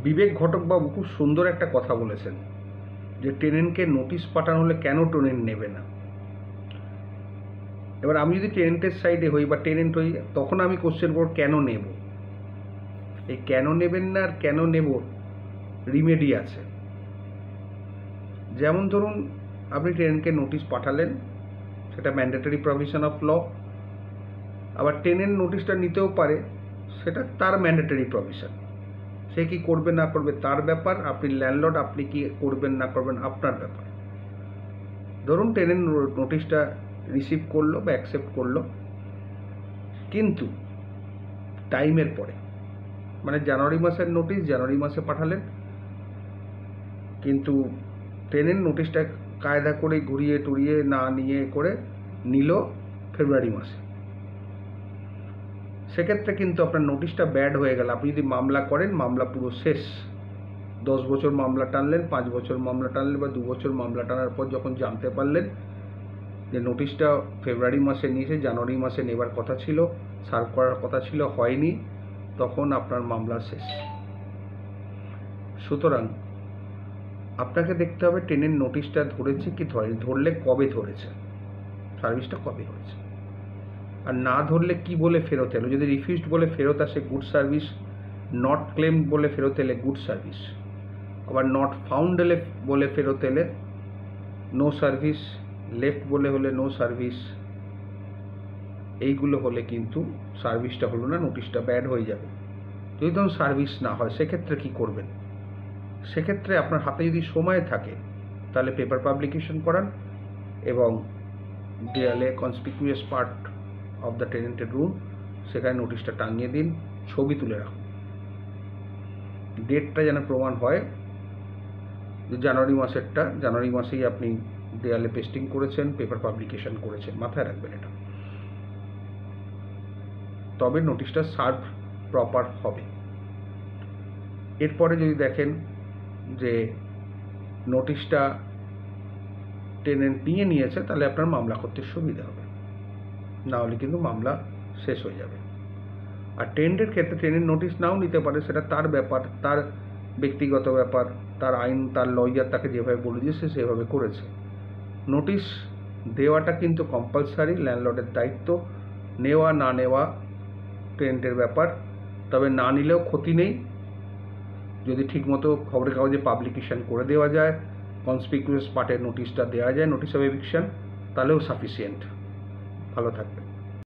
বিবেক ঘটকবাবু খুব সুন্দর একটা কথা বলেছেন যে টেনেন্টকে নোটিশ পাঠানো হলে কেন টেনেন্ট নেবে না। এবার আমি যদি টেনেন্টের সাইডে হই বা টেনেন্ট হই, তখন আমি কোশ্চেন করব কেন নেব। এই কেন নেবেন না আর কেন নেব রিমেডি আছে। যেমন ধরুন আপনি টেনেন্টকে নোটিশ পাঠালেন, সেটা ম্যান্ডেটরি প্রভিশন অফ ল। আবার টেনেন্ট নোটিশটা নিতেও পারে, সেটা তার ম্যান্ডেটরি প্রভিশন। সে কি করবে না করবে তার ব্যাপার, আপনি ল্যান্ডলর্ড, আপনি কি করবেন না করবেন আপনার ব্যাপার। ধরুন টেনেন্ট নোটিশটা রিসিভ করলো বা অ্যাকসেপ্ট করলো, কিন্তু টাইমের পরে, মানে জানুয়ারি মাসের নোটিশ জানুয়ারি মাসে পাঠালেন, কিন্তু টেনেন্ট নোটিশটা কায়দা করে ঘুরিয়ে টুরিয়ে না নিয়ে করে নিল ফেব্রুয়ারি মাসে। সেক্ষেত্রে কিন্তু আপনার নোটিশটা ব্যাড হয়ে গেল। আপনি যদি মামলা করেন, মামলা পুরো শেষ। 10 বছর মামলা টানলেন, 5 বছর মামলা টানলেন বা 2 বছর মামলা টানার পর যখন জানতে পারলেন যে নোটিশটা ফেব্রুয়ারি মাসে নিয়েছে, জানুয়ারি মাসে নেবার কথা ছিল, সার্ভ করার কথা ছিল, হয়নি, তখন আপনার মামলা শেষ। সুতরাং আপনাকে দেখতে হবে টেনেন্ট নোটিশটা ধরেছে কি ধরেনি, ধরলে কবে ধরেছে, সার্ভিসটা কবে হয়েছে, আর না ধরলে কি বলে ফেরত এলো। যদি রিফিউজড বলে ফেরত আসে, গুড সার্ভিস। নট ক্লেমড বলে ফেরত এলে গুড সার্ভিস। আবার নট ফাউন্ড এলে বলে ফেরত এলে নো সার্ভিস। লেফট বলে হলে নো সার্ভিস। এইগুলো হলে কিন্তু সার্ভিসটা হলো না, নোটিশটা ব্যাড হয়ে যাবে। যদি ধরুন সার্ভিস না হয়, সেক্ষেত্রে কি করবেন। সেক্ষেত্রে আপনার হাতে যদি সময় থাকে, তাহলে পেপার পাবলিকেশন করান এবং দেয়ালে conspicuous part of the tenanted room, সেখানে নোটিশটা টাঙিয়ে দিন, ছবি তুলে রাখুন। ডেটটা যেন প্রমাণ হয় যে জানুয়ারি মাসেরটা জানুয়ারি মাসেই আপনি দেয়ালে পেস্টিং করেছেন, পেপার পাবলিকেশন করেছেন। মাথায় রাখবেন এটা, তবে নোটিশটা সার্ভ প্রপার হবে। এরপরে যদি দেখেন যে নোটিশটা টেনেন্ট নিয়ে নিয়েছে, তাহলে আপনার মামলা করতে সুবিধা হবে, না হলে কিন্তু মামলা শেষ হয়ে যাবে। আর টেনেন্টের ক্ষেত্রে টেনেন্ট নোটিশ নাও নিতে পারে, সেটা তার ব্যাপার, তার ব্যক্তিগত ব্যাপার, তার আইন, তার লয়ার তাকে যেভাবে বলে দিয়েছে সেভাবে করেছে। নোটিশ দেওয়াটা কিন্তু কম্পালসারি, ল্যান্ডলর্ডের দায়িত্ব। নেওয়া না নেওয়া টেনেন্টের ব্যাপার, তবে না নিলেও ক্ষতি নেই। যদি ঠিকমতো খবরের কাগজে পাবলিকেশন করে দেওয়া যায়, কনসপিকুয়াস পার্টের নোটিশটা দেওয়া যায়, নোটিশ অফ এভিকশন, তাহলেও সাফিসিয়েন্ট। ভালো থাকবে।